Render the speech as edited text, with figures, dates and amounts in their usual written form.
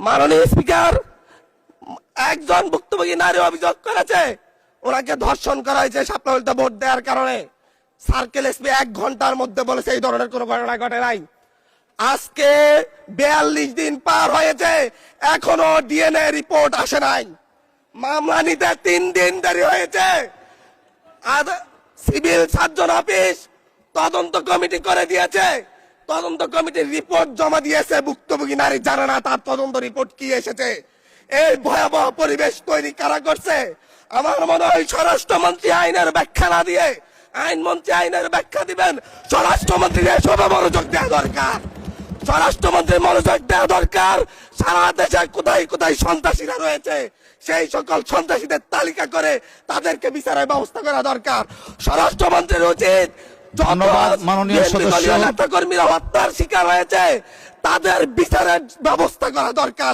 মাননীয় স্পিকার, একজন ভুক্তভোগী নারী অভিযোগ করেছে ওনাকে ধর্ষণ করা হয়েছে সাপ্তাহিক ভোট দেওয়ার কারণে। সার্কেল এসপি 1 ঘন্টার মধ্যে বলেছে এই ধরনের কোনো ঘটনা ঘটে নাই। আজকে 42 দিন পার হয়েছে, এখনো ডিএনএ রিপোর্ট আসে নাই। মামলা নিতে 3 দিন দেরি হয়েছে। সিভিল সার্জন অফিস তদন্ত কমিটি করে দিয়েছে, তদন্ত কমিটির রিপোর্ট জমা দিয়েছে। ভুক্তভোগী নারী জানে না তার তদন্ত রিপোর্ট কি এসেছে। এই ভয়াবহ পরিবেশ তৈরি কারা করছে? আমার মনে হয় স্বরাষ্ট্রমন্ত্রী আইনের ব্যাখ্যা না দিয়ে, আইনমন্ত্রী আইনের ব্যাখ্যা দিবেন, স্বরাষ্ট্রমন্ত্রীর এসবে মনোযোগ দেওয়া দরকার। স্বরাষ্ট্রমন্ত্রীর মনোযোগ দেওয়া দরকার। সারা দেশে কোথায় কোথায় সন্ত্রাসীরা রয়েছে সেই সকল সন্ত্রাসীদের তালিকা করে তাদেরকে বিচারের ব্যবস্থা করা দরকার। স্বরাষ্ট্রমন্ত্রীর উচিত ধন্যবাদ মাননীয় সদস্য। নেতাকর্মীরা হত্যার শিকার হয়েছে তাদের বিচারের ব্যবস্থা করা দরকার।